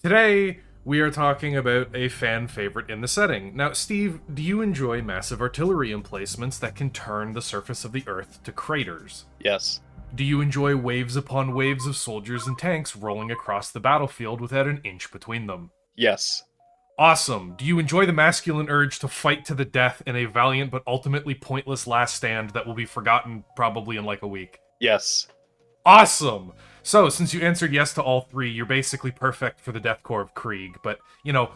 Today, we are talking about a fan favorite in the setting. Now, Steve, do you enjoy massive artillery emplacements that can turn the surface of the Earth to craters? Yes. Do you enjoy waves upon waves of soldiers and tanks rolling across the battlefield without an inch between them? Yes. Awesome. Do you enjoy the masculine urge to fight to the death in a valiant but ultimately pointless last stand that will be forgotten probably in like a week? Yes. Awesome! So, since you answered yes to all three, you're basically perfect for the Death Corps of Krieg, but,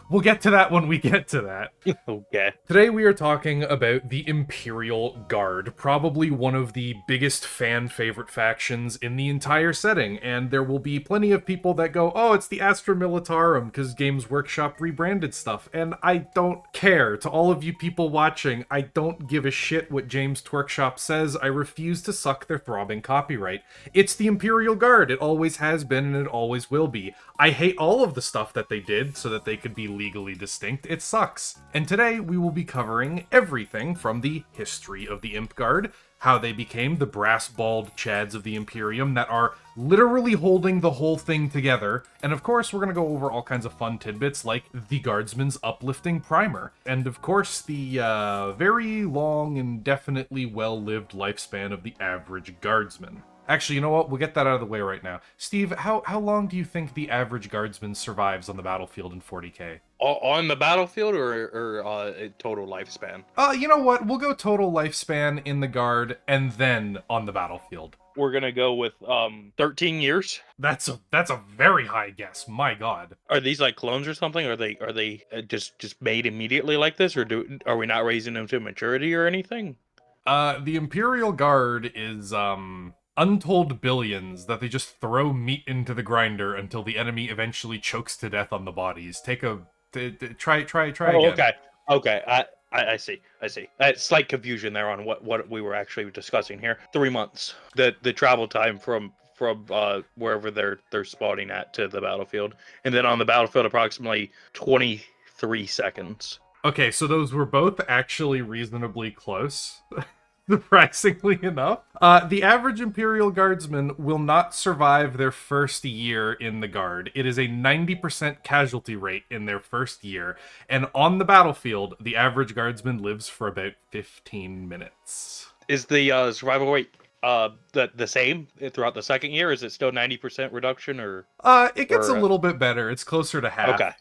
we'll get to that when we get to that. Okay. Today we are talking about the Imperial Guard, probably one of the biggest fan-favorite factions in the entire setting, and there will be plenty of people that go, oh, it's the Astra Militarum, because Games Workshop rebranded stuff, and I don't care. To all of you people watching, I don't give a shit what Games Workshop says. I refuse to suck their throbbing copyright. It's the Imperial Guard. It always has been, and it always will be. I hate all of the stuff that they did so that they could be legally distinct. It sucks. And today we will be covering everything from the history of the Imp Guard, how they became the brass-balled chads of the Imperium that are literally holding the whole thing together, and of course we're going to go over all kinds of fun tidbits like the Guardsman's uplifting primer, and of course the very long and definitely well-lived lifespan of the average Guardsman. Actually, you know what? We'll get that out of the way right now. Steve, how long do you think the average Guardsman survives on the battlefield in 40k? On the battlefield or total lifespan? You know what? We'll go total lifespan in the Guard and then on the battlefield. We're gonna go with 13 years. That's a very high guess. My God. Are these like clones or something? Are they just made immediately like this, or are we not raising them to maturity or anything? The Imperial Guard is untold billions that they just throw meat into the grinder until the enemy eventually chokes to death on the bodies. Try again. Okay. I see. Slight confusion there on what we were actually discussing here. 3 months. The travel time from wherever they're spawning at to the battlefield, and then on the battlefield approximately 23 seconds. Okay, so those were both actually reasonably close. Surprisingly enough. The average Imperial Guardsman will not survive their first year in the Guard. It is a 90% casualty rate in their first year, and on the battlefield, the average Guardsman lives for about 15 minutes. Is the survival rate the same throughout the second year? Is it still 90% reduction, or it gets a little bit better. It's closer to half. Okay.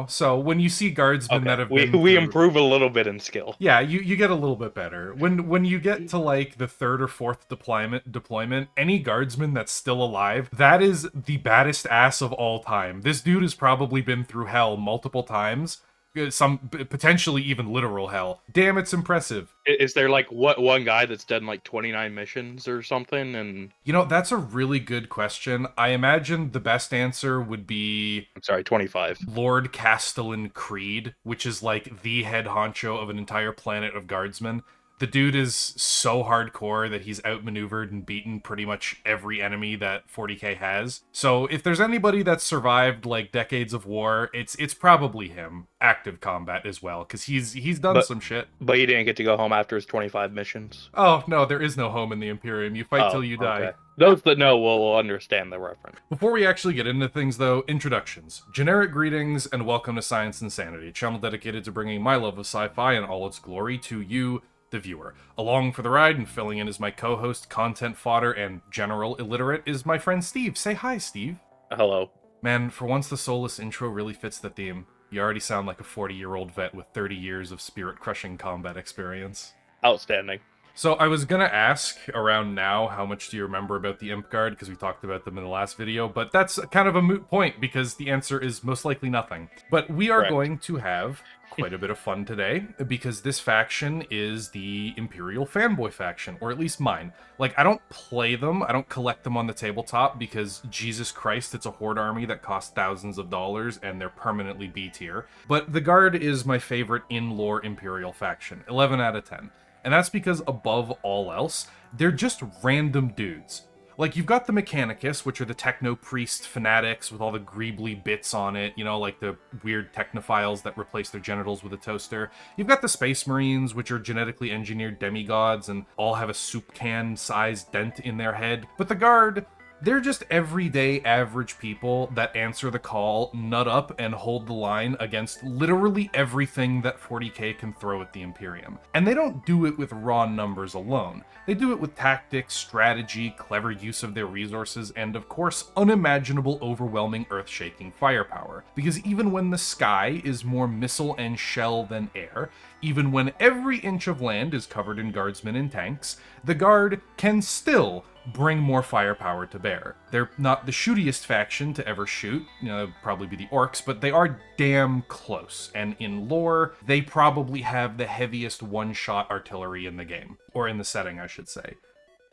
So when you see Guardsmen that have been we improve a little bit in skill. Yeah, you get a little bit better. When you get to like the third or fourth deployment, any Guardsman that's still alive, that is the baddest ass of all time. This dude has probably been through hell multiple times. Some potentially even literal hell. Damn, it's impressive. Is there like one guy that's done like 29 missions or something? And that's a really good question. I imagine the best answer would be 25. Lord Castellan Creed, which is like the head honcho of an entire planet of Guardsmen. The dude is so hardcore that he's outmaneuvered and beaten pretty much every enemy that 40k has. So if there's anybody that's survived like decades of war, it's probably him. Active combat as well, because he's done some shit. But he didn't get to go home after his 25 missions. Oh no, there is no home in the Imperium. You fight till you die. Okay. Those that know will understand the reference. Before we actually get into things, though, introductions. Generic greetings and welcome to Science and Sanity, a channel dedicated to bringing my love of sci-fi and all its glory to you, the viewer. Along for the ride and filling in as my co-host, content fodder, and general illiterate is my friend Steve. Say hi, Steve. Hello. Man, for once the soulless intro really fits the theme. You already sound like a 40-year-old vet with 30 years of spirit-crushing combat experience. Outstanding. So I was gonna ask around now how much do you remember about the Imp Guard, because we talked about them in the last video, but that's kind of a moot point because the answer is most likely nothing. But we are going to have quite a bit of fun today, because this faction is the Imperial fanboy faction, or at least mine. Like, I don't play them, I don't collect them on the tabletop, because Jesus Christ, it's a horde army that costs thousands of dollars, and they're permanently B tier. But the Guard is my favorite in-lore Imperial faction, 11 out of 10. And that's because, above all else, they're just random dudes. Like, you've got the Mechanicus, which are the techno-priest fanatics with all the greebly bits on it, like the weird technophiles that replace their genitals with a toaster. You've got the Space Marines, which are genetically engineered demigods and all have a soup can-sized dent in their head. But the Guard, They're just everyday average people that answer the call, nut up, and hold the line against literally everything that 40k can throw at the Imperium. And they don't do it with raw numbers alone. They do it with tactics, strategy, clever use of their resources, and of course, unimaginable, overwhelming, earth-shaking firepower. Because even when the sky is more missile and shell than air, even when every inch of land is covered in guardsmen and tanks, the Guard can still bring more firepower to bear. They're not the shootiest faction to ever shoot, it'd probably be the Orcs, but they are damn close. And in lore, they probably have the heaviest one-shot artillery in the game. Or in the setting, I should say.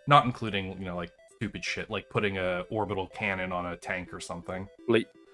Not including, like, stupid shit, like putting a orbital cannon on a tank or something.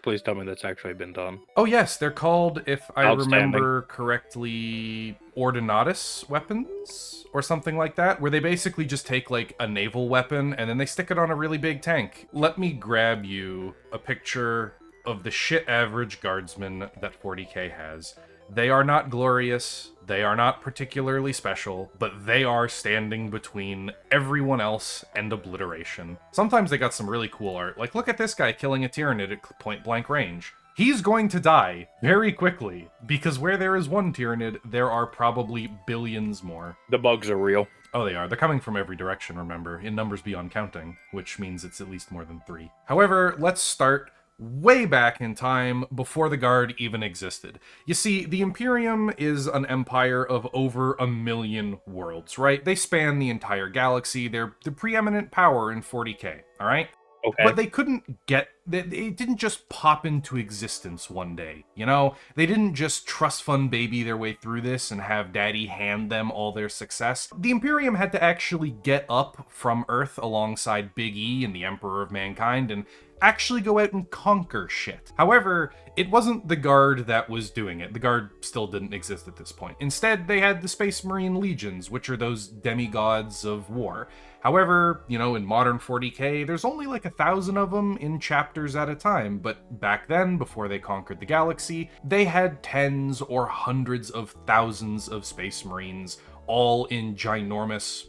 Please tell me that's actually been done. Oh yes, they're called, if I Outstanding. remember correctly, Ordinatus weapons? Or something like that, where they basically just take, like, a naval weapon and then they stick it on a really big tank. Let me grab you a picture of the shit average guardsmen that 40k has. They are not glorious, they are not particularly special, but they are standing between everyone else and obliteration. Sometimes they got some really cool art, like look at this guy killing a Tyrannid at point-blank range. He's going to die very quickly, because where there is one Tyrannid, there are probably billions more. The bugs are real. Oh, they are. They're coming from every direction, remember, in numbers beyond counting, which means it's at least more than 3. However, let's start way back in time, before the Guard even existed. You see, the Imperium is an empire of over 1 million worlds, right? They span the entire galaxy. They're the preeminent power in 40k, alright? Okay. But they couldn't get... It didn't just pop into existence one day, They didn't just trust fund baby their way through this and have daddy hand them all their success. The Imperium had to actually get up from Earth alongside Big E and the Emperor of Mankind and actually go out and conquer shit. However, it wasn't the Guard that was doing it. The Guard still didn't exist at this point. Instead, they had the Space Marine Legions, which are those demigods of war. However, in modern 40k, there's only like 1,000 of them in chapters at a time, but back then, before they conquered the galaxy, they had tens or hundreds of thousands of Space Marines, all in ginormous,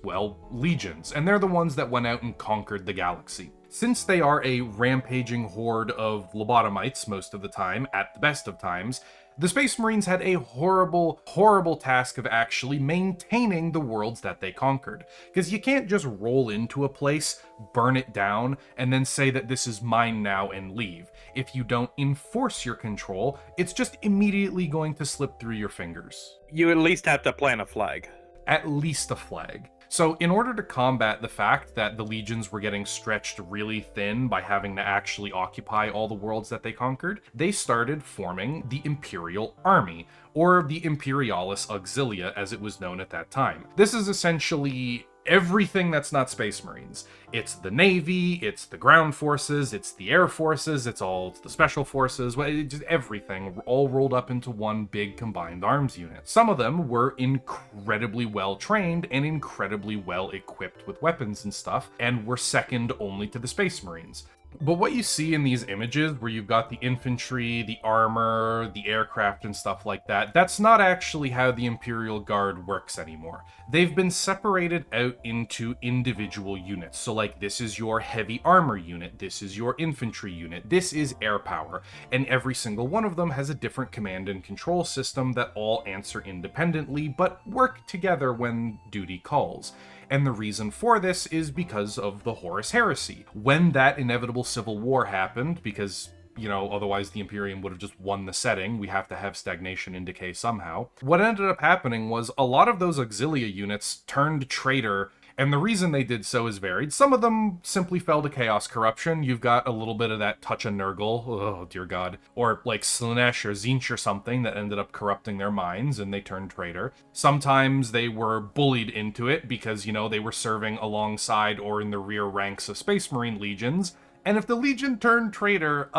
legions, and they're the ones that went out and conquered the galaxy. Since they are a rampaging horde of lobotomites most of the time, at the best of times, the Space Marines had a horrible, horrible task of actually maintaining the worlds that they conquered. Because you can't just roll into a place, burn it down, and then say that this is mine now and leave. If you don't enforce your control, it's just immediately going to slip through your fingers. You at least have to plant a flag. At least a flag. So in order to combat the fact that the legions were getting stretched really thin by having to actually occupy all the worlds that they conquered, they started forming the Imperial Army, or the Imperialis Auxilia as it was known at that time. This is essentially everything that's not Space Marines. It's the Navy, it's the ground forces, it's the air forces, it's the special forces, just everything all rolled up into one big combined arms unit. Some of them were incredibly well trained and incredibly well equipped with weapons and stuff, and were second only to the Space Marines. But what you see in these images, where you've got the infantry, the armor, the aircraft, and stuff like that, that's not actually how the Imperial Guard works anymore. They've been separated out into individual units. So, like, this is your heavy armor unit, this is your infantry unit, this is air power, and every single one of them has a different command and control system that all answer independently, but work together when duty calls. And the reason for this is because of the Horus Heresy. When that inevitable civil war happened, because, otherwise the Imperium would have just won the setting, we have to have stagnation and decay somehow. What ended up happening was a lot of those auxilia units turned traitor, and the reason they did so is varied. Some of them simply fell to chaos corruption. You've got a little bit of that touch of Nurgle, oh dear god, or like Slaanesh or Tzeentch or something that ended up corrupting their minds and they turned traitor. Sometimes they were bullied into it because, they were serving alongside or in the rear ranks of Space Marine legions. And if the legion turned traitor,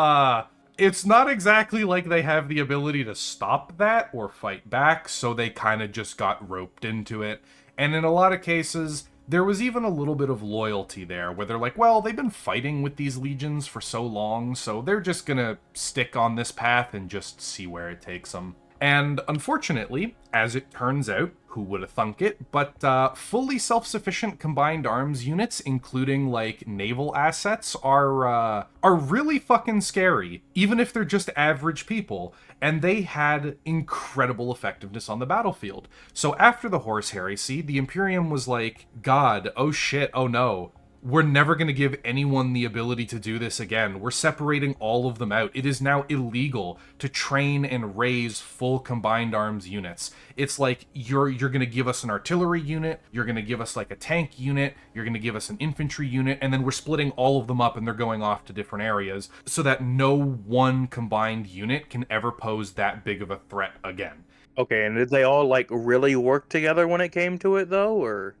it's not exactly like they have the ability to stop that or fight back, so they kind of just got roped into it. And in a lot of cases, there was even a little bit of loyalty there, where they're like, well, they've been fighting with these legions for so long, so they're just gonna stick on this path and just see where it takes them. And unfortunately, as it turns out, who would have thunk it, but fully self-sufficient combined arms units, including like naval assets, are really fucking scary, even if they're just average people. And they had incredible effectiveness on the battlefield. So after the Horus Heresy, the Imperium was like, God, oh shit, oh no. We're never going to give anyone the ability to do this again. We're separating all of them out. It is now illegal to train and raise full combined arms units. It's like you're going to give us an artillery unit, you're going to give us like a tank unit, you're going to give us an infantry unit, and then we're splitting all of them up and they're going off to different areas so that no one combined unit can ever pose that big of a threat again. Okay, and did they all like really work together when it came to it though, or?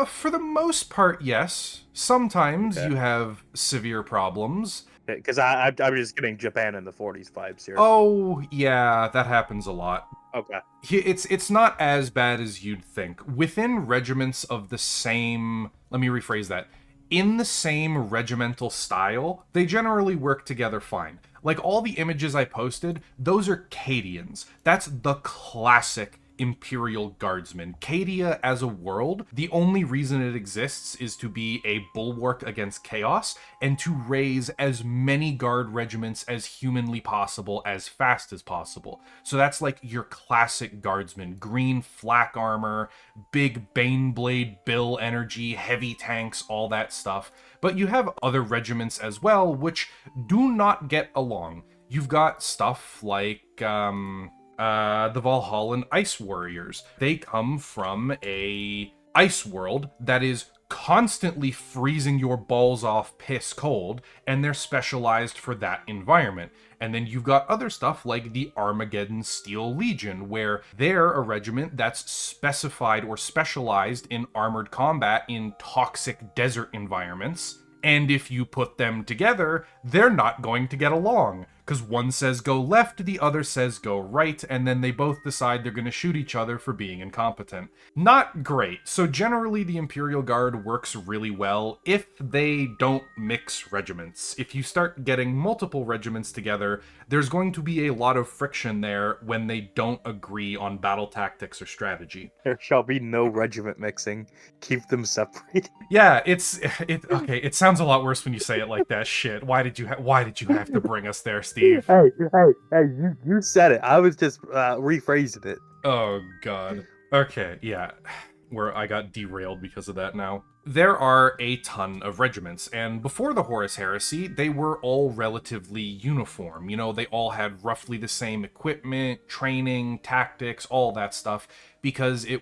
For the most part, yes. Sometimes Okay. you have severe problems. Because I'm just getting Japan in the 40s vibes here. Oh, yeah, that happens a lot. Okay. It's not as bad as you'd think. Within regiments of the same... Let me rephrase that. In the same regimental style, they generally work together fine. Like, all the images I posted, those are Cadians. That's the classic Imperial Guardsmen. Cadia as a world, the only reason it exists is to be a bulwark against chaos and to raise as many guard regiments as humanly possible as fast as possible. So that's like your classic guardsmen. Green flak armor, big Baneblade bill energy, heavy tanks, all that stuff. But you have other regiments as well, which do not get along. You've got stuff like, the Valhallan Ice Warriors. They come from a ice world that is constantly freezing your balls off piss cold, and they're specialized for that environment. And then you've got other stuff like the Armageddon Steel Legion, where they're a regiment that's specified or specialized in armored combat in toxic desert environments. And if you put them together, they're not going to get along. Because one says go left, the other says go right, and then they both decide they're going to shoot each other for being incompetent. Not great. So generally the Imperial Guard works really well if they don't mix regiments. If you start getting multiple regiments together, there's going to be a lot of friction there when they don't agree on battle tactics or strategy. There shall be no regiment mixing. Keep them separate. Yeah, okay. It sounds a lot worse when you say it like that. Shit. Why did you have to bring us there, Steve? Hey, you said it. I was just rephrasing it. Oh god. Okay, yeah. Where I got derailed because of that now. There are a ton of regiments, and before the Horus Heresy, they were all relatively uniform. You know, they all had roughly the same equipment, training, tactics, all that stuff, because they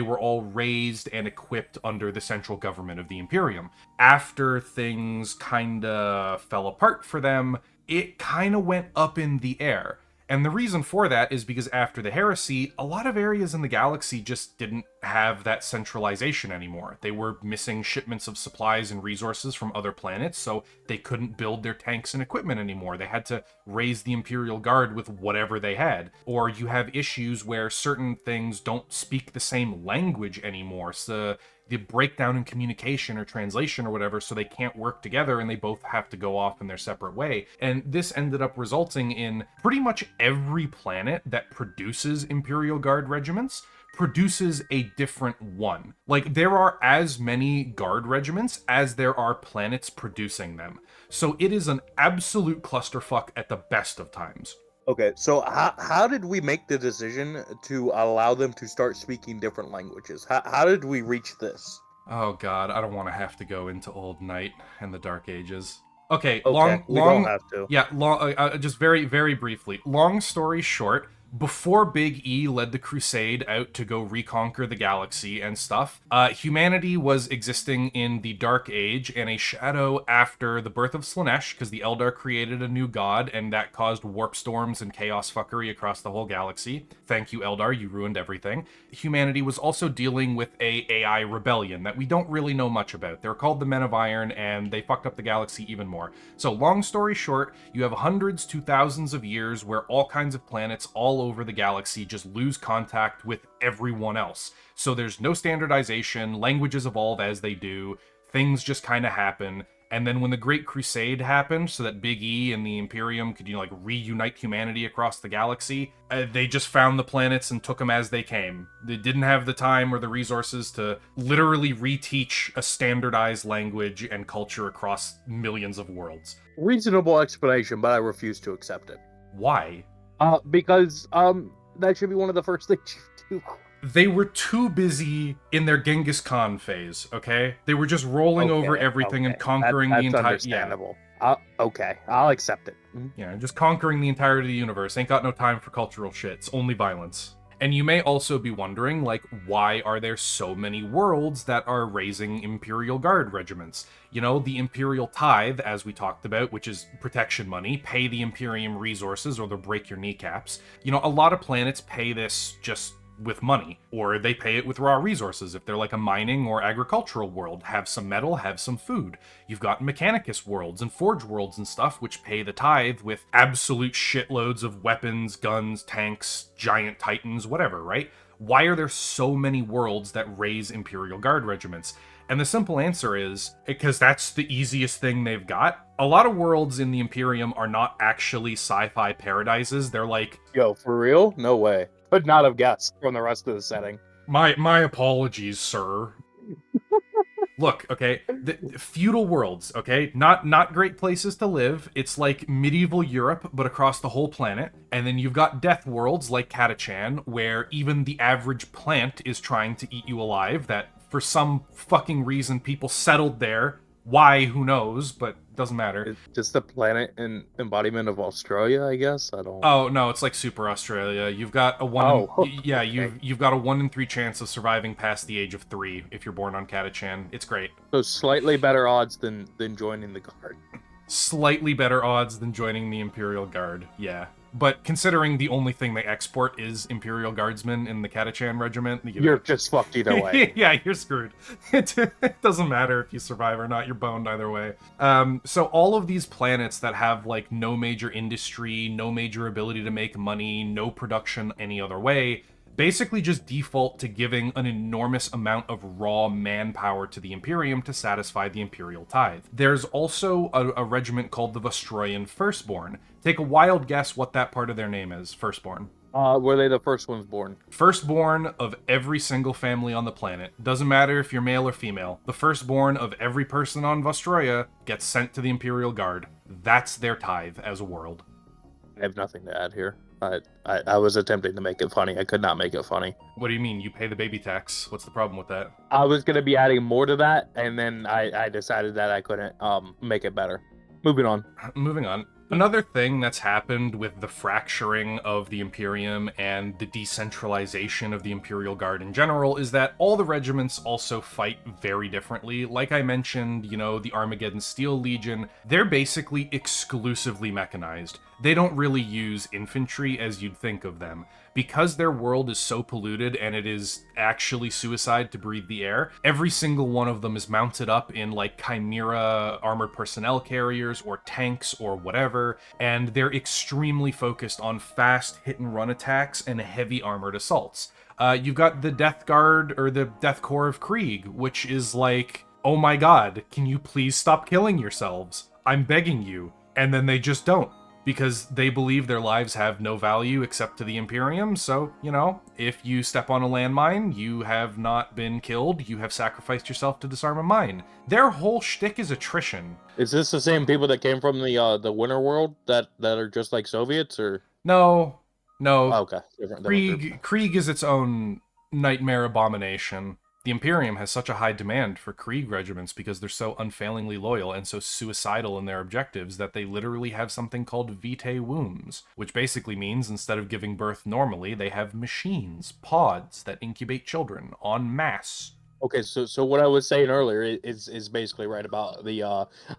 were all raised and equipped under the central government of the Imperium. After things kinda fell apart for them, it kinda went up in the air. And the reason for that is because after the heresy, a lot of areas in the galaxy just didn't have that centralization anymore. They were missing shipments of supplies and resources from other planets, so they couldn't build their tanks and equipment anymore. They had to raise the Imperial Guard with whatever they had. Or you have issues where certain things don't speak the same language anymore, so the breakdown in communication or translation or whatever, so they can't work together and they both have to go off in their separate way. And this ended up resulting in pretty much every planet that produces Imperial Guard regiments produces a different one. Like, there are as many guard regiments as there are planets producing them. So it is an absolute clusterfuck at the best of times. Okay, so how did we make the decision to allow them to start speaking different languages? How did we reach this? Oh god, I don't want to have to go into Old Night and the Dark Ages. Okay, We don't have to. Yeah, just very, very briefly. Long story short, before Big E led the Crusade out to go reconquer the galaxy and stuff, humanity was existing in the Dark Age and a shadow after the birth of Slaanesh, because the Eldar created a new god, and that caused warp storms and chaos fuckery across the whole galaxy. Thank you, Eldar, you ruined everything. Humanity was also dealing with a AI rebellion that we don't really know much about. They're called the Men of Iron, and they fucked up the galaxy even more. So long story short, you have hundreds to thousands of years where all kinds of planets all over the galaxy just lose contact with everyone else. So there's no standardization, languages evolve as they do, things just kind of happen, And then when the Great Crusade happened, so that Big E and the Imperium could, reunite humanity across the galaxy, they just found the planets and took them as they came. They didn't have the time or the resources to literally reteach a standardized language and culture across millions of worlds. Reasonable explanation, but I refuse to accept it. Why? Because that should be one of the first things you do. They were too busy in their Genghis Khan phase, okay? They were just rolling over everything and conquering the entire... understandable. Okay, I'll accept it. Yeah, just conquering the entirety of the universe. Ain't got no time for cultural shit. It's only violence. And you may also be wondering, why are there so many worlds that are raising Imperial Guard regiments? The Imperial Tithe, as we talked about, which is protection money, pay the Imperium resources or they'll break your kneecaps. A lot of planets pay this just with money, or they pay it with raw resources if they're like a mining or agricultural world. Have some metal, have some food. You've got Mechanicus worlds and Forge worlds and stuff which pay the tithe with absolute shitloads of weapons, guns, tanks, giant titans, whatever, right? Why are there so many worlds that raise Imperial Guard regiments? And the simple answer is because that's the easiest thing they've got. A lot of worlds in the Imperium are not actually sci-fi paradises. They're like... Yo, for real? No way. Could not have guessed from the rest of the setting. My apologies, sir. Look, okay, the feudal worlds, okay, not great places to live. It's like medieval Europe, but across the whole planet. And then you've got death worlds like Catachan, where even the average plant is trying to eat you alive. That for some fucking reason people settled there. Why? Who knows? But doesn't matter. It's just the planet and embodiment of Australia, I guess. I don't. Oh no, it's like Super Australia. You've got a you've got a 1 in 3 chance of surviving past the age of 3 if you're born on Catachan. It's great. So slightly better odds than joining the Guard. Slightly better odds than joining the Imperial Guard. Yeah. But considering the only thing they export is Imperial Guardsmen in the Catachan regiment... You're just fucked either way. Yeah, you're screwed. It doesn't matter if you survive or not, you're boned either way. So all of these planets that have, no major industry, no major ability to make money, no production any other way... basically just default to giving an enormous amount of raw manpower to the Imperium to satisfy the Imperial Tithe. There's also a regiment called the Vostroyan Firstborn. Take a wild guess what that part of their name is, Firstborn. Were they the first ones born? Firstborn of every single family on the planet. Doesn't matter if you're male or female. The firstborn of every person on Vostroya gets sent to the Imperial Guard. That's their tithe as a world. I have nothing to add here. I was attempting to make it funny. I could not make it funny. What do you mean? You pay the baby tax. What's the problem with that? I was going to be adding more to that, and then I decided that I couldn't make it better. Moving on. Another thing that's happened with the fracturing of the Imperium and the decentralization of the Imperial Guard in general is that all the regiments also fight very differently. Like I mentioned, the Armageddon Steel Legion, they're basically exclusively mechanized. They don't really use infantry as you'd think of them. Because their world is so polluted and it is actually suicide to breathe the air, every single one of them is mounted up in chimera armored personnel carriers or tanks or whatever, and they're extremely focused on fast hit and run attacks and heavy armored assaults. You've got the Death Guard or the Death Corps of Krieg, which is oh my god, can you please stop killing yourselves? I'm begging you. And then they just don't. Because they believe their lives have no value except to the Imperium, so, if you step on a landmine, you have not been killed, you have sacrificed yourself to disarm a mine. Their whole shtick is attrition. Is this the same people that came from the Winter World that are just like Soviets, or...? No. Oh, okay. Krieg is its own nightmare abomination. The Imperium has such a high demand for Krieg regiments because they're so unfailingly loyal and so suicidal in their objectives that they literally have something called vitae wombs, which basically means instead of giving birth normally, they have machines, pods, that incubate children en masse. Okay, so what I was saying earlier is basically right about the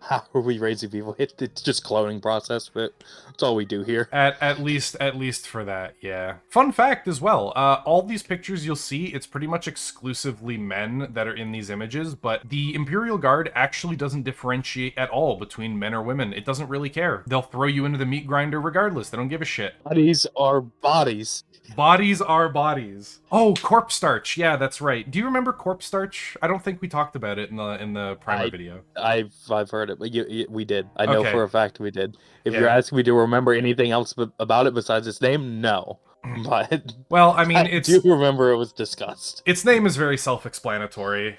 how are we raising people? It's just cloning process, but that's all we do here. At least for that, yeah. Fun fact as well, all these pictures you'll see, it's pretty much exclusively men that are in these images, but the Imperial Guard actually doesn't differentiate at all between men or women. It doesn't really care. They'll throw you into the meat grinder regardless. They don't give a shit. Bodies are bodies. Bodies are bodies. Oh, corpse starch. Yeah, that's right. Do you remember corpse starch? cornstarch? I don't think we talked about it in the primer video. I've heard it, but we did. I know for a fact we did. If you're asking me to remember anything else about it besides its name, no. But well, I mean, I do remember it was discussed. Its name is very self-explanatory.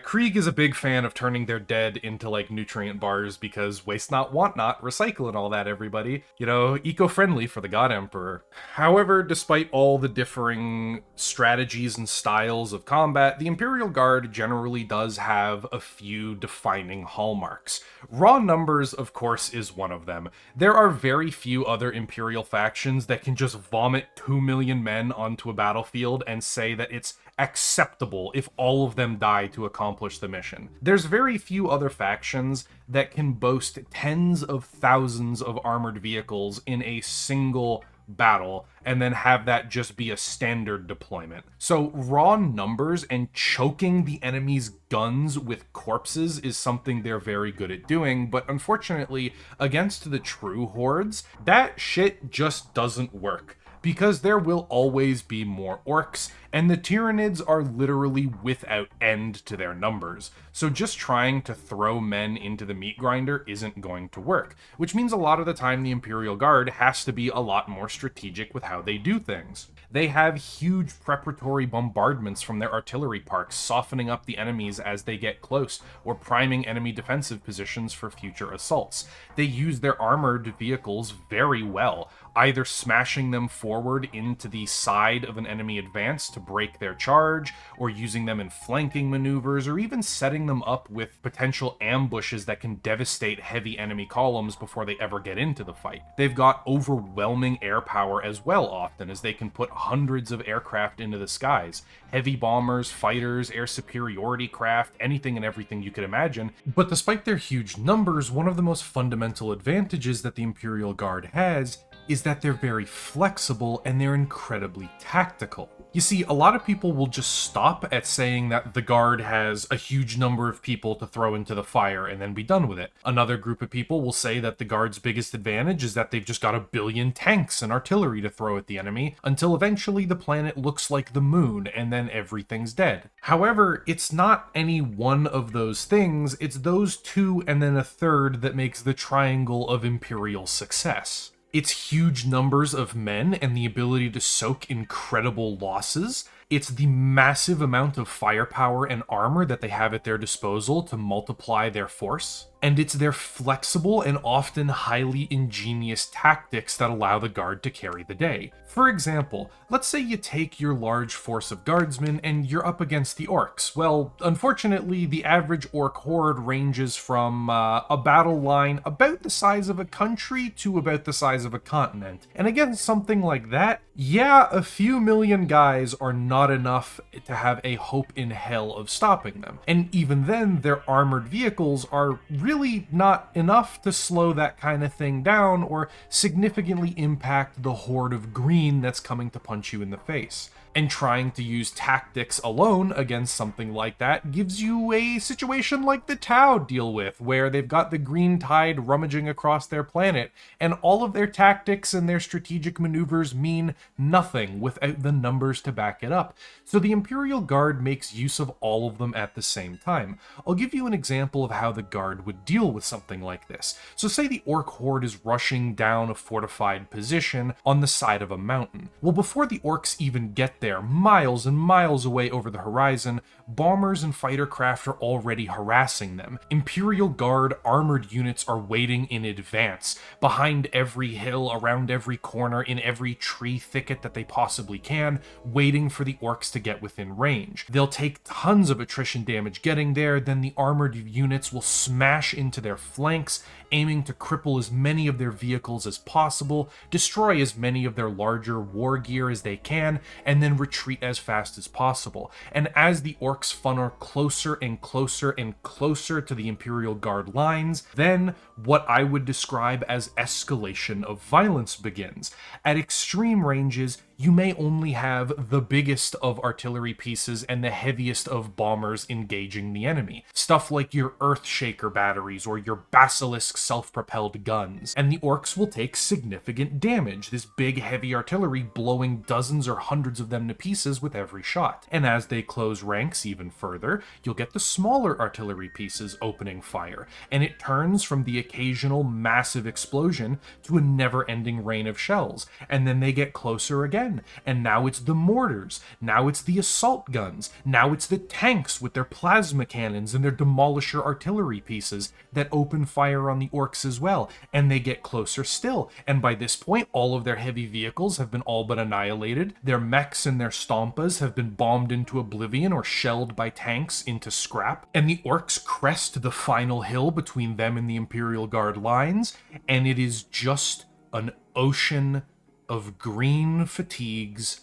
Krieg is a big fan of turning their dead into like nutrient bars because waste not, want not, recycle and all that, everybody. You know, eco-friendly for the God Emperor. However, despite all the differing strategies and styles of combat, the Imperial Guard generally does have a few defining hallmarks. Raw numbers, of course, is one of them. There are very few other Imperial factions that can just vomit 2 million men onto a battlefield and say that it's acceptable if all of them die to accomplish the mission. There's very few other factions that can boast tens of thousands of armored vehicles in a single battle and then have that just be a standard deployment. So raw numbers and choking the enemy's guns with corpses is something they're very good at doing, but unfortunately, against the true hordes, that shit just doesn't work. Because there will always be more orcs, and the Tyranids are literally without end to their numbers. So just trying to throw men into the meat grinder isn't going to work, which means a lot of the time the Imperial Guard has to be a lot more strategic with how they do things. They have huge preparatory bombardments from their artillery parks, softening up the enemies as they get close, or priming enemy defensive positions for future assaults. They use their armored vehicles very well, either smashing them forward into the side of an enemy advance to break their charge, or using them in flanking maneuvers, or even setting them up with potential ambushes that can devastate heavy enemy columns before they ever get into the fight. They've got overwhelming air power as well often, as they can put hundreds of aircraft into the skies. Heavy bombers, fighters, air superiority craft, anything and everything you could imagine. But despite their huge numbers, one of the most fundamental advantages that the Imperial Guard has is that they're very flexible and they're incredibly tactical. You see, a lot of people will just stop at saying that the Guard has a huge number of people to throw into the fire and then be done with it. Another group of people will say that the Guard's biggest advantage is that they've just got 1 billion tanks and artillery to throw at the enemy, until eventually the planet looks like the moon and then everything's dead. However, it's not any one of those things, it's those two and then a third that makes the triangle of Imperial success. It's huge numbers of men and the ability to soak incredible losses. It's the massive amount of firepower and armor that they have at their disposal to multiply their force. And it's their flexible and often highly ingenious tactics that allow the Guard to carry the day. For example, let's say you take your large force of Guardsmen and you're up against the orcs. Well, unfortunately, the average orc horde ranges from a battle line about the size of a country to about the size of a continent. And against something like that, yeah, a few million guys are not enough to have a hope in hell of stopping them. And even then, their armored vehicles are really not enough to slow that kind of thing down or significantly impact the horde of green that's coming to punch you in the face. And trying to use tactics alone against something like that gives you a situation like the Tau deal with, where they've got the green tide rummaging across their planet, and all of their tactics and their strategic maneuvers mean nothing without the numbers to back it up. So the Imperial Guard makes use of all of them at the same time. I'll give you an example of how the Guard would deal with something like this. So say the Orc Horde is rushing down a fortified position on the side of a mountain. Well, before the Orcs even get there, miles and miles away over the horizon, bombers and fighter craft are already harassing them. Imperial Guard armored units are waiting in advance, behind every hill, around every corner, in every tree thicket that they possibly can, waiting for the orcs to get within range. They'll take tons of attrition damage getting there, then the armored units will smash into their flanks, aiming to cripple as many of their vehicles as possible, destroy as many of their larger war gear as they can, and then retreat as fast as possible. And as the orcs funnel closer and closer and closer to the Imperial Guard lines, then what I would describe as escalation of violence begins. At extreme ranges, you may only have the biggest of artillery pieces and the heaviest of bombers engaging the enemy. Stuff like your Earthshaker batteries or your Basilisk self-propelled guns. And the orcs will take significant damage, this big heavy artillery blowing dozens or hundreds of them to pieces with every shot. And as they close ranks even further, you'll get the smaller artillery pieces opening fire, and it turns from the occasional massive explosion to a never-ending rain of shells, and then they get closer again, and now it's the mortars, now it's the assault guns, now it's the tanks with their plasma cannons and their demolisher artillery pieces that open fire on the orcs as well, and they get closer still, and by this point all of their heavy vehicles have been all but annihilated, their mechs and their stompas have been bombed into oblivion or shelled by tanks into scrap, and the orcs crest the final hill between them and the Imperial Guard lines, and it is just an ocean of green fatigues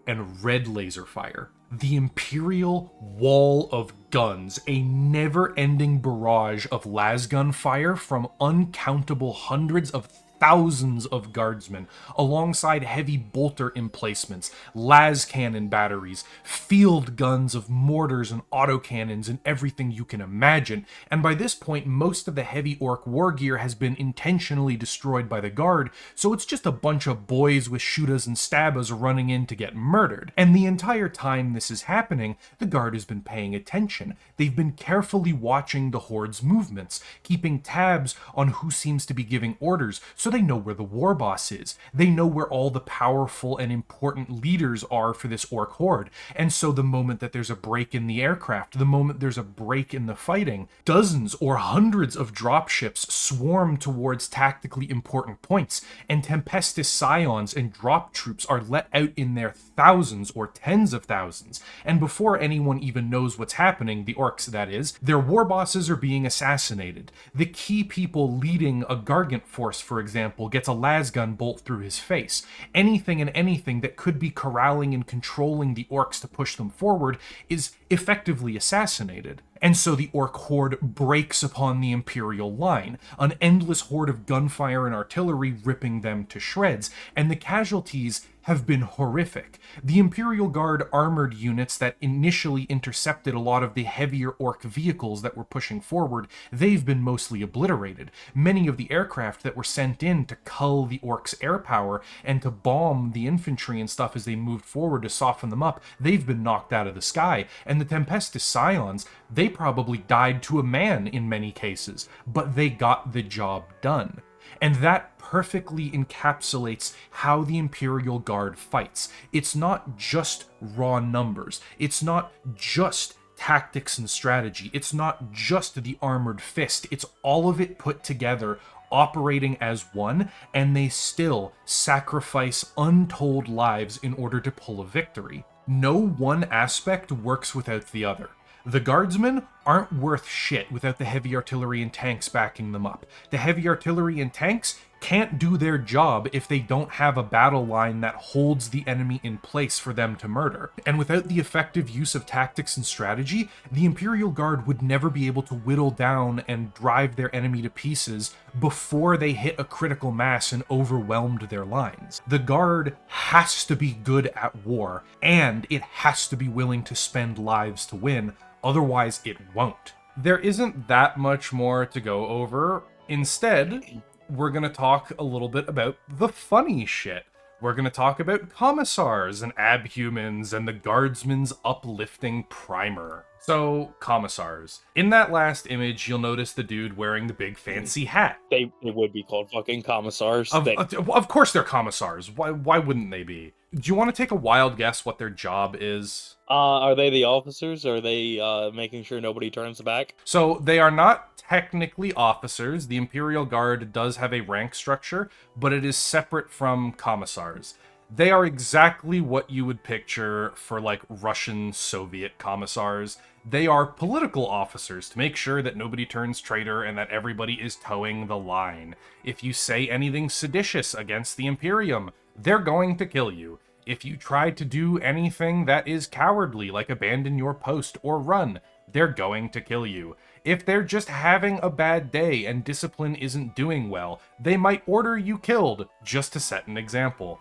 and red laser fire. The Imperial Wall of Guns, a never-ending barrage of lasgun fire from uncountable hundreds of thousands of guardsmen, alongside heavy bolter emplacements, las cannon batteries, field guns of mortars and autocannons, and everything you can imagine. And by this point, most of the heavy orc war gear has been intentionally destroyed by the guard, so it's just a bunch of boys with shootas and stabas running in to get murdered. And the entire time this is happening, the guard has been paying attention. They've been carefully watching the horde's movements, keeping tabs on who seems to be giving orders, so they know where the war boss is. They know where all the powerful and important leaders are for this orc horde. And so the moment that there's a break in the aircraft, the moment there's a break in the fighting, dozens or hundreds of dropships swarm towards tactically important points, and Tempestus Scions and drop troops are let out in their thousands or tens of thousands. And before anyone even knows what's happening, the orcs that is, their war bosses are being assassinated. The key people leading a Gargant force, for example, gets a lasgun bolt through his face. Anything and anything that could be corralling and controlling the orcs to push them forward is effectively assassinated. And so the orc horde breaks upon the Imperial line, an endless horde of gunfire and artillery ripping them to shreds, and the casualties have been horrific. The Imperial Guard armored units that initially intercepted a lot of the heavier orc vehicles that were pushing forward, they've been mostly obliterated. Many of the aircraft that were sent in to cull the orcs' air power and to bomb the infantry and stuff as they moved forward to soften them up, they've been knocked out of the sky. And the Tempestus Scions, they probably died to a man in many cases, but they got the job done. And that perfectly encapsulates how the Imperial Guard fights. It's not just raw numbers. It's not just tactics and strategy. It's not just the armored fist. It's all of it put together, operating as one, and they still sacrifice untold lives in order to pull a victory. No one aspect works without the other. The Guardsmen aren't worth shit without the heavy artillery and tanks backing them up. The heavy artillery and tanks can't do their job if they don't have a battle line that holds the enemy in place for them to murder. And without the effective use of tactics and strategy, the Imperial Guard would never be able to whittle down and drive their enemy to pieces before they hit a critical mass and overwhelmed their lines. The Guard has to be good at war, and it has to be willing to spend lives to win, otherwise it won't. There isn't that much more to go over. Instead, we're going to talk a little bit about the funny shit. We're going to talk about Commissars and Abhumans and the Guardsmen's uplifting primer. So, Commissars. In that last image, you'll notice the dude wearing the big fancy hat. They would be called fucking Commissars. Of course they're Commissars. Why wouldn't they be? Do you want to take a wild guess what their job is? Are they the officers? Or are they making sure nobody turns back? So they are not technically officers. The Imperial Guard does have a rank structure, but it is separate from Commissars. They are exactly what you would picture for like Russian Soviet Commissars. They are political officers to make sure that nobody turns traitor and that everybody is towing the line. If you say anything seditious against the Imperium, they're going to kill you. If you try to do anything that is cowardly, like abandon your post or run, they're going to kill you. If they're just having a bad day and discipline isn't doing well, they might order you killed, just to set an example.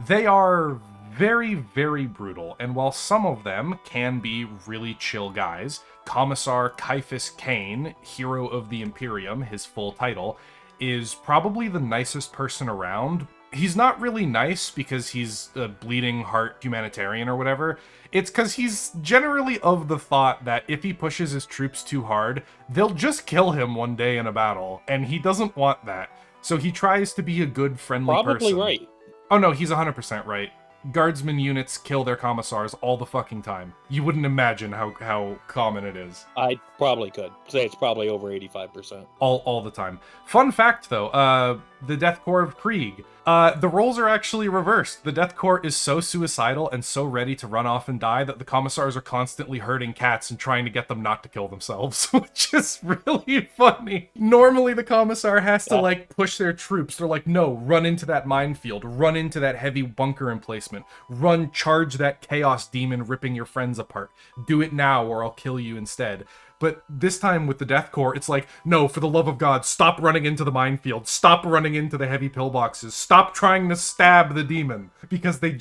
They are very, very brutal, and while some of them can be really chill guys, Commissar Caiaphas Cain, Hero of the Imperium, his full title, is probably the nicest person around. He's not really nice because he's a bleeding heart humanitarian or whatever. It's because he's generally of the thought that if he pushes his troops too hard, they'll just kill him one day in a battle, and he doesn't want that. So he tries to be a good, friendly person. Probably right. Oh no, he's 100% right. Guardsmen units kill their commissars all the fucking time. You wouldn't imagine how common it is. I probably could say it's probably over 85%. All the time. Fun fact though, the Death Corps of Krieg, the roles are actually reversed. The Death Corps is so suicidal and so ready to run off and die that the commissars are constantly herding cats and trying to get them not to kill themselves, which is really funny. Normally the commissar has to like push their troops. They're like, no, run into that minefield, run into that heavy bunker emplacement, run, charge that chaos demon ripping your friends apart. Do it now or I'll kill you instead. But this time with the Death Corps, it's like, no, for the love of God, stop running into the minefield. Stop running into the heavy pillboxes. Stop trying to stab the demon. Because they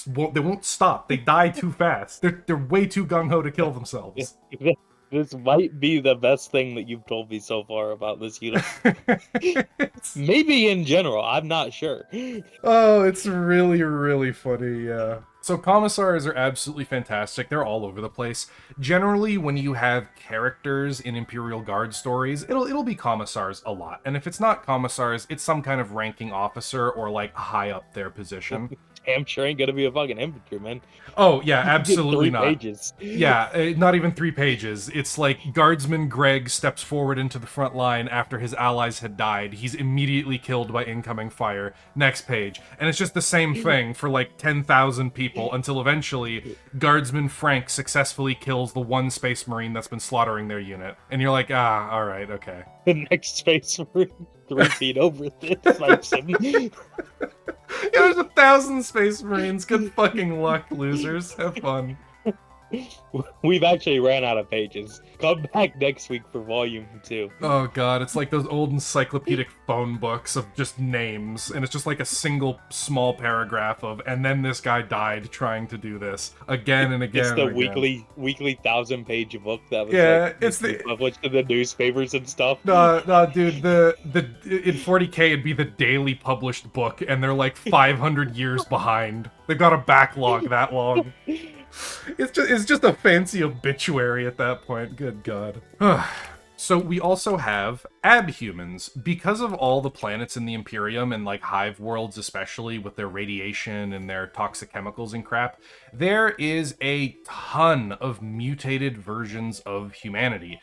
won't stop. They die too fast. They're way too gung-ho to kill themselves. This might be the best thing that you've told me so far about this unit. Maybe in general, I'm not sure. Oh, it's really, really funny, yeah. So commissars are absolutely fantastic. They're all over the place. Generally, when you have characters in Imperial Guard stories, it'll be commissars a lot. And if it's not commissars, it's some kind of ranking officer or like high up their position. Damn sure ain't gonna be a fucking infantryman. Oh, yeah, absolutely not. 3 pages. Yeah, not even 3 pages. It's like Guardsman Greg steps forward into the front line after his allies had died. He's immediately killed by incoming fire. Next page. And it's just the same thing for like 10,000 people until eventually Guardsman Frank successfully kills the one Space Marine that's been slaughtering their unit. And you're like, alright, okay. The next Space Marine 3 feet over this fights him. Yeah, there's 1,000 Space Marines. Good fucking luck, losers. Have fun. We've actually ran out of pages. Come back next week for volume 2. Oh god, it's like those old encyclopedic phone books of just names, and it's just like a single small paragraph of, and then this guy died trying to do this again and again. It's the and again. weekly 1,000-page book that was it's the published in the newspapers and stuff. No, dude, in 40K it'd be the daily published book, and they're like 500 years behind. They've got a backlog that long. It's just a fancy obituary at that point. Good God. So we also have Abhumans. Because of all the planets in the Imperium and like hive worlds especially with their radiation and their toxic chemicals and crap, there is a ton of mutated versions of humanity.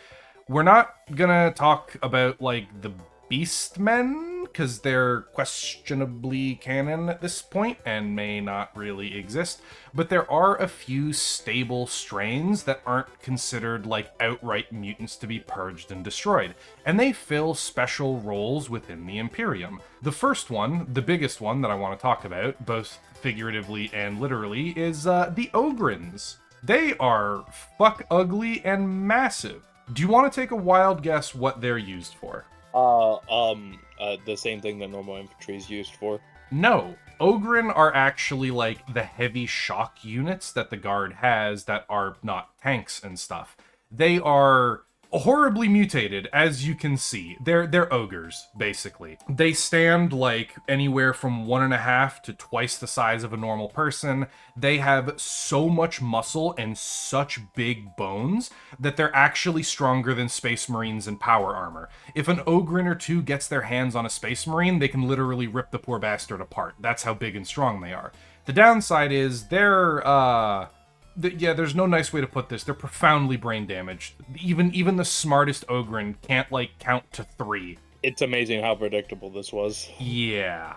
We're not gonna talk about like the Beastmen, because they're questionably canon at this point and may not really exist, but there are a few stable strains that aren't considered like outright mutants to be purged and destroyed, and they fill special roles within the Imperium. The first one, the biggest one that I want to talk about, both figuratively and literally, is the Ogryns. They are fuck ugly and massive. Do you want to take a wild guess what they're used for? The same thing that normal infantry is used for. No. Ogryn are actually like the heavy shock units that the Guard has that are not tanks and stuff. They are horribly mutated, as you can see. They're ogres, basically. They stand like anywhere from 1.5 to twice the size of a normal person. They have so much muscle and such big bones that they're actually stronger than Space Marines in power armor. If an Ogryn or two gets their hands on a Space Marine, they can literally rip the poor bastard apart. That's how big and strong they are. The downside is there's no nice way to put this. They're profoundly brain damaged. Even the smartest Ogryn can't, like, count to 3. It's amazing how predictable this was. Yeah.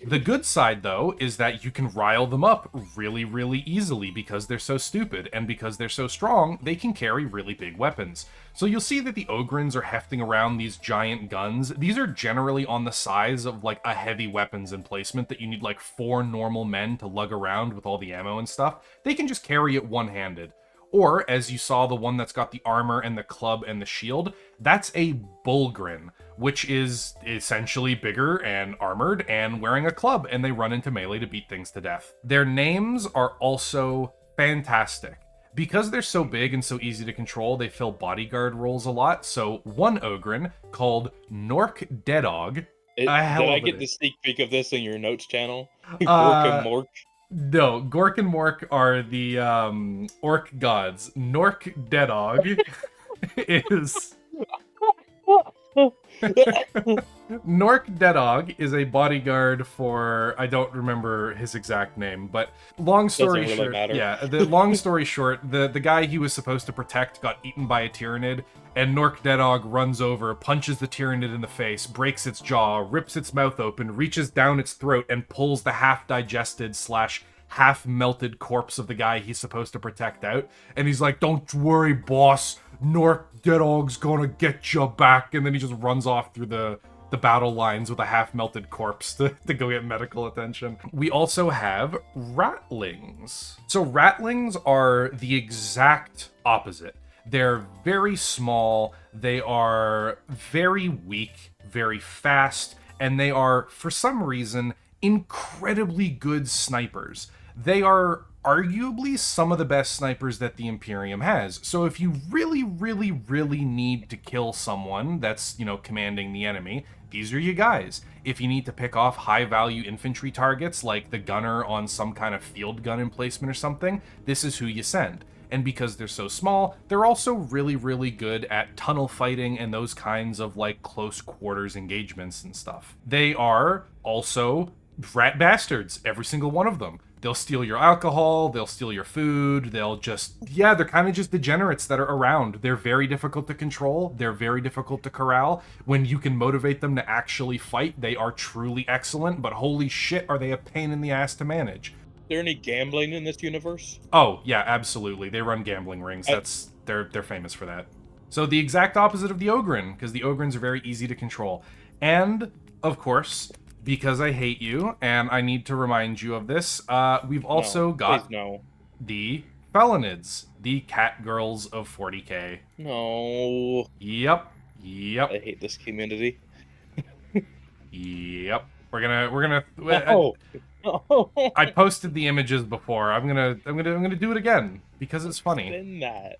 The good side, though, is that you can rile them up really, really easily because they're so stupid, and because they're so strong, they can carry really big weapons. So you'll see that the Ogryns are hefting around these giant guns. These are generally on the size of, like, a heavy weapons emplacement that you need, like, 4 normal men to lug around with all the ammo and stuff. They can just carry it one-handed. Or, as you saw, the one that's got the armor and the club and the shield, that's a Bullgrin, which is essentially bigger and armored and wearing a club, and they run into melee to beat things to death. Their names are also fantastic. Because they're so big and so easy to control, they fill bodyguard roles a lot. So one Ogryn, called Nork Deadog. Did I get the sneak peek of this in your notes channel? Gork and Mork? No, Gork and Mork are the orc gods. Nork Deadog is... Nork Deadog is a bodyguard for, I don't remember his exact name, but long story short, the guy he was supposed to protect got eaten by a Tyranid, and Nork Deadog runs over, punches the Tyranid in the face, breaks its jaw, rips its mouth open, reaches down its throat, and pulls the half-digested / half-melted corpse of the guy he's supposed to protect out. And he's like, "Don't worry, boss. Nork Deadog's gonna get you back." And then he just runs off through the battle lines with a half-melted corpse to go get medical attention. We also have Ratlings. So Ratlings are the exact opposite. They're very small, they are very weak, very fast, and they are, for some reason, incredibly good snipers. They are arguably some of the best snipers that the Imperium has. So if you really, really, really need to kill someone that's, commanding the enemy, these are your guys. If you need to pick off high-value infantry targets, like the gunner on some kind of field gun emplacement or something, this is who you send. And because they're so small, they're also really, really good at tunnel fighting and those kinds of, close quarters engagements and stuff. They are also rat bastards, every single one of them. They'll steal your alcohol, they'll steal your food, they're kind of just degenerates that are around. They're very difficult to control, they're very difficult to corral. When you can motivate them to actually fight, they are truly excellent, but holy shit, are they a pain in the ass to manage. Is there any gambling in this universe? Oh, yeah, absolutely. They run gambling rings. They're famous for that. So the exact opposite of the Ogryn, because the Ogryns are very easy to control. And, of course, because I hate you, and I need to remind you of this, we've also got the Felinids, the cat girls of 40k. No. Yep. I hate this community. Yep. We're gonna. Oh. I posted the images before. I'm gonna do it again because it's funny. Spin that.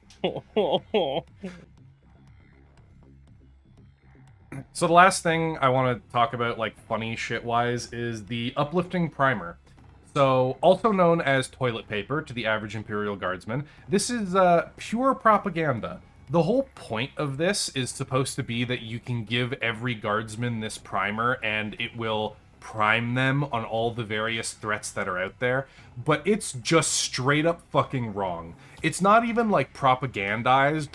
So the last thing I want to talk about, funny shit-wise, is the uplifting primer. So, also known as toilet paper to the average Imperial Guardsman, this is pure propaganda. The whole point of this is supposed to be that you can give every Guardsman this primer and it will prime them on all the various threats that are out there, but it's just straight up fucking wrong. It's not even propagandized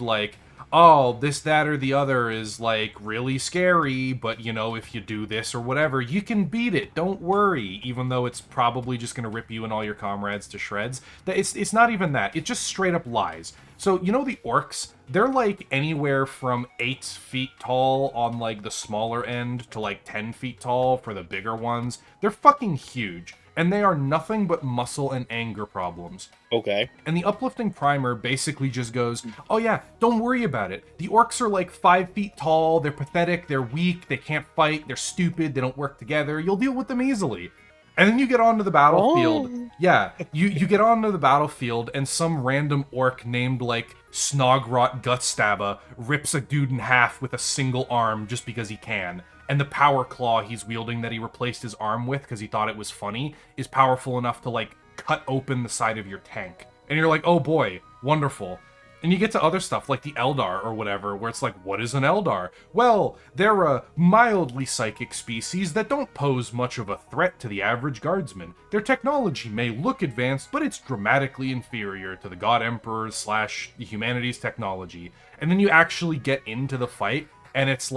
oh, this, that, or the other is really scary, but if you do this or whatever, you can beat it, don't worry, even though it's probably just gonna rip you and all your comrades to shreds. It's not even that, it just straight up lies. So, the orcs, they're anywhere from 8 feet tall on the smaller end to 10 feet tall for the bigger ones. They're fucking huge, and they are nothing but muscle and anger problems. Okay. And the uplifting primer basically just goes, oh yeah, don't worry about it. The orcs are 5 feet tall, they're pathetic, they're weak, they can't fight, they're stupid, they don't work together, you'll deal with them easily. And then you get onto the battlefield. Oh. Yeah, you get onto the battlefield and some random orc named Snogrot Gutstabba rips a dude in half with a single arm just because he can. And the power claw he's wielding that he replaced his arm with because he thought it was funny is powerful enough to cut open the side of your tank. And you're like, oh boy, wonderful. And you get to other stuff like the Eldar or whatever, where it's what is an Eldar? Well, they're a mildly psychic species that don't pose much of a threat to the average guardsman. Their technology may look advanced, but it's dramatically inferior to the God Emperor's / the humanity's technology. And then you actually get into the fight, and it's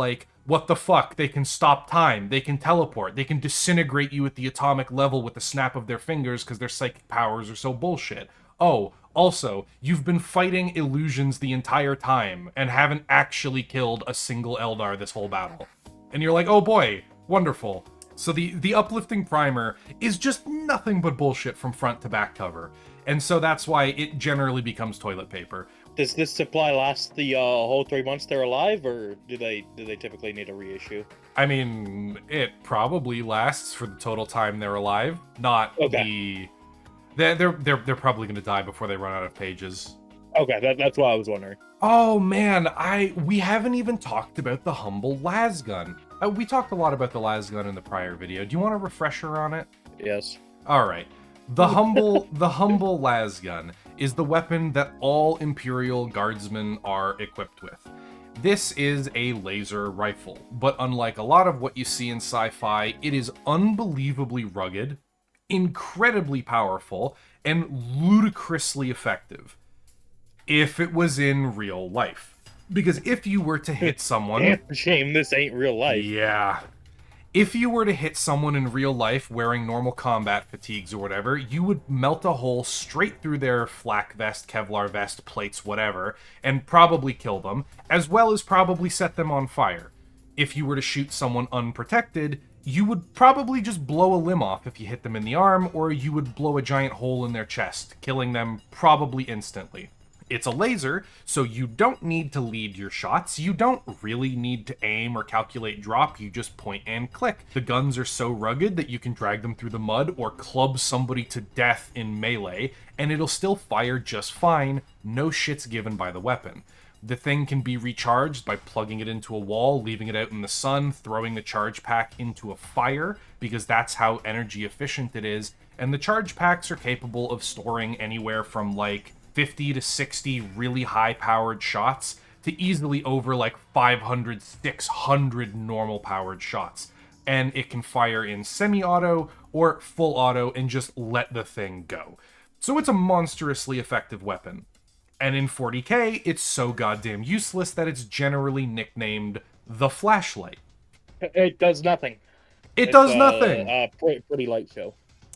what the fuck? They can stop time, they can teleport, they can disintegrate you at the atomic level with the snap of their fingers because their psychic powers are so bullshit. Oh, also, you've been fighting illusions the entire time and haven't actually killed a single Eldar this whole battle. And you're like, oh boy, wonderful. So the uplifting primer is just nothing but bullshit from front to back cover. And so that's why it generally becomes toilet paper. Does this supply last the whole 3 months they're alive, or do they typically need a reissue? I mean, it probably lasts for the total time they're alive, not Okay. They're probably going to die before they run out of pages. Okay, that's what I was wondering. Oh man, we haven't even talked about the humble lasgun. We talked a lot about the lasgun in the prior video. Do you want a refresher on it? Yes. All right. The humble lasgun is the weapon that all Imperial Guardsmen are equipped with. This is a laser rifle, but unlike a lot of what you see in sci-fi, it is unbelievably rugged, incredibly powerful, and ludicrously effective. If it was in real life. Because if you were to hit someone... Damn shame this ain't real life. Yeah. If you were to hit someone in real life wearing normal combat fatigues or whatever, you would melt a hole straight through their flak vest, Kevlar vest, plates, whatever, and probably kill them, as well as probably set them on fire. If you were to shoot someone unprotected, you would probably just blow a limb off if you hit them in the arm, or you would blow a giant hole in their chest, killing them probably instantly. It's a laser, so you don't need to lead your shots. You don't really need to aim or calculate drop. You just point and click. The guns are so rugged that you can drag them through the mud or club somebody to death in melee, and it'll still fire just fine. No shit's given by the weapon. The thing can be recharged by plugging it into a wall, leaving it out in the sun, throwing the charge pack into a fire, because that's how energy efficient it is. And the charge packs are capable of storing anywhere from like 50 to 60 really high-powered shots to easily over like 500, 600 normal-powered shots. And it can fire in semi-auto or full auto and just let the thing go. So it's a monstrously effective weapon. And in 40k, it's so goddamn useless that it's generally nicknamed the flashlight. It does nothing. It does nothing. Pretty light show.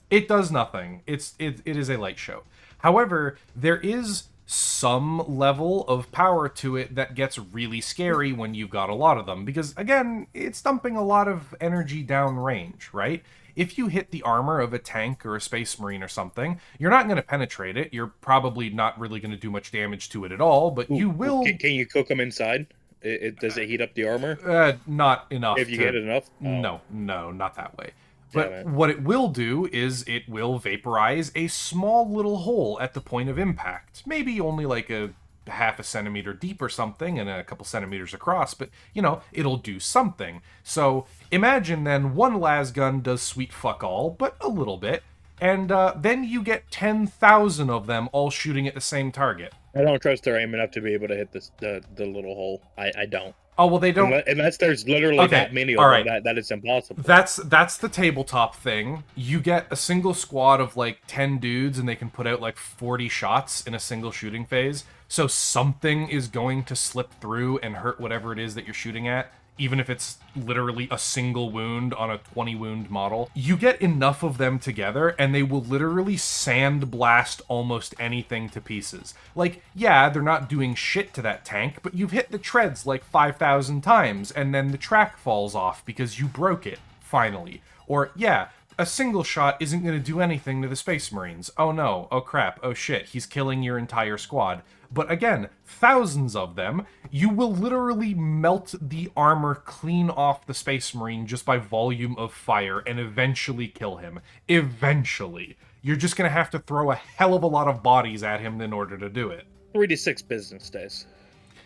It does nothing. It is a light show. However, there is some level of power to it that gets really scary when you've got a lot of them. Because, again, it's dumping a lot of energy downrange, right? If you hit the armor of a tank or a space marine or something, you're not going to penetrate it. You're probably not really going to do much damage to it at all, but you will... Can you cook them inside? Does it heat up the armor? Not enough. If you get it enough? Oh. No, not that way. But what it will do is it will vaporize a small little hole at the point of impact. Maybe only like a half a centimeter deep or something and a couple centimeters across, but, you know, it'll do something. So imagine then one lasgun does sweet fuck all, but a little bit, and then you get 10,000 of them all shooting at the same target. I don't trust their aim enough to be able to hit the little hole. I don't. Oh, well, they don't... Unless there's literally that many of them, that it's impossible. That's the tabletop thing. You get a single squad of, like, 10 dudes, and they can put out, like, 40 shots in a single shooting phase. So something is going to slip through and hurt whatever it is that you're shooting at, even if it's literally a single wound on a 20-wound model. You get enough of them together, and they will literally sandblast almost anything to pieces. Like, yeah, they're not doing shit to that tank, but you've hit the treads like 5,000 times, and then the track falls off because you broke it, finally. Or, yeah, a single shot isn't going to do anything to the Space Marines. Oh no, oh crap, oh shit, he's killing your entire squad. But again, thousands of them, you will literally melt the armor clean off the Space Marine just by volume of fire and eventually kill him. Eventually. You're just going to have to throw a hell of a lot of bodies at him in order to do it. 3 to 6 business days.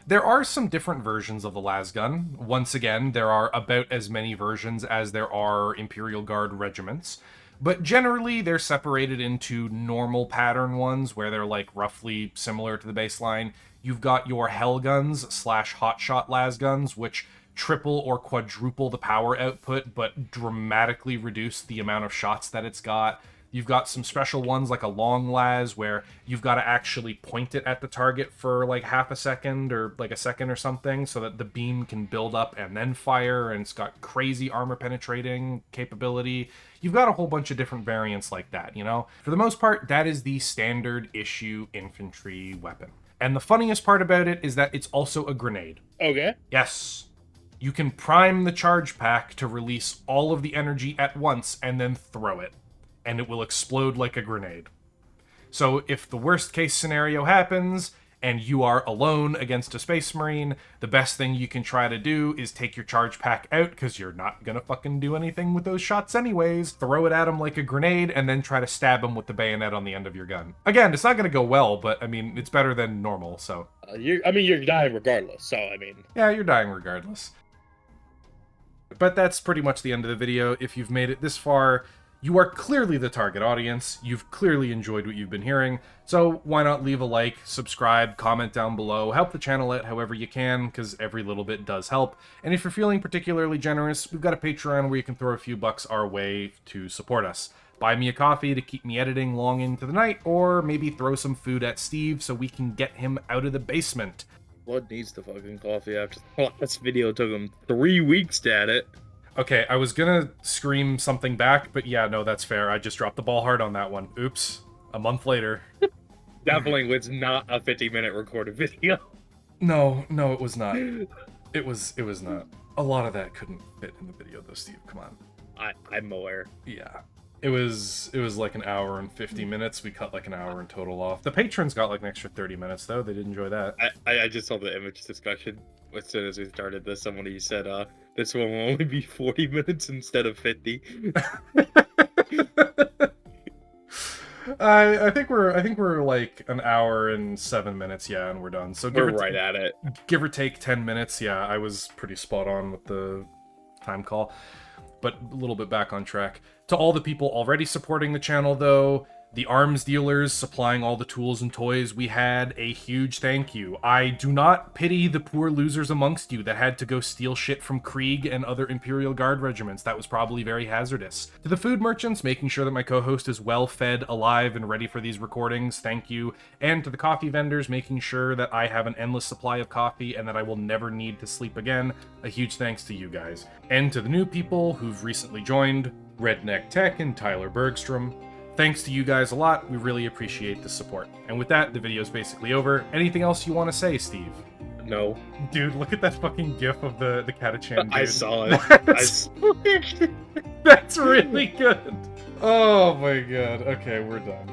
There are some different versions of the lasgun. Once again, there are about as many versions as there are Imperial Guard regiments. But generally, they're separated into normal pattern ones, where they're like roughly similar to the baseline. You've got your Hellguns / Hotshot lasguns, which triple or quadruple the power output, but dramatically reduce the amount of shots that it's got. You've got some special ones like a long las, where you've got to actually point it at the target for like half a second or like a second or something, so that the beam can build up and then fire, and it's got crazy armor penetrating capability. You've got a whole bunch of different variants like that, you know? For the most part, that is the standard issue infantry weapon. And the funniest part about it is that it's also a grenade. Okay. Yes. You can prime the charge pack to release all of the energy at once and then throw it, and it will explode like a grenade. So if the worst case scenario happens, and you are alone against a Space Marine, the best thing you can try to do is take your charge pack out, because you're not gonna fucking do anything with those shots anyways, throw it at him like a grenade, and then try to stab him with the bayonet on the end of your gun. Again, it's not gonna go well, but, I mean, it's better than normal, so... You're dying regardless, so, I mean... Yeah, you're dying regardless. But that's pretty much the end of the video. If you've made it this far, you are clearly the target audience. You've clearly enjoyed what you've been hearing, so why not leave a like, subscribe, comment down below, help the channel out however you can, because every little bit does help. And if you're feeling particularly generous, we've got a Patreon where you can throw a few bucks our way to support us. Buy me a coffee to keep me editing long into the night, or maybe throw some food at Steve so we can get him out of the basement. Blood needs the fucking coffee after the last video took him 3 weeks to edit. Okay, I was gonna scream something back, but yeah, no, that's fair. I just dropped the ball hard on that one. Oops. A month later. Definitely was not a 50-minute recorded video. No, it was not. It was not. A lot of that couldn't fit in the video though, Steve. Come on. I'm aware. Yeah. It was like an hour and 50 minutes. We cut like an hour in total off. The patrons got like an extra 30 minutes though. They did enjoy that. I just saw the image discussion as soon as we started this. Somebody said, this one will only be 40 minutes instead of 50. I think we're like an hour and 7 minutes, yeah, and we're done. So we're right at it. Give or take 10 minutes, yeah. I was pretty spot on with the time call, but a little bit back on track. To all the people already supporting the channel, though, the arms dealers supplying all the tools and toys we had, a huge thank you. I do not pity the poor losers amongst you that had to go steal shit from Krieg and other Imperial Guard regiments. That was probably very hazardous. To the food merchants, making sure that my co-host is well fed, alive, and ready for these recordings, thank you. And to the coffee vendors, making sure that I have an endless supply of coffee and that I will never need to sleep again, a huge thanks to you guys. And to the new people who've recently joined, Redneck Tech and Tyler Bergstrom, thanks to you guys a lot. We really appreciate the support. And with that, the video's basically over. Anything else you want to say, Steve? No. Dude, look at that fucking gif of the Catachan dude. I saw it. That's really good. Oh my god. Okay, we're done.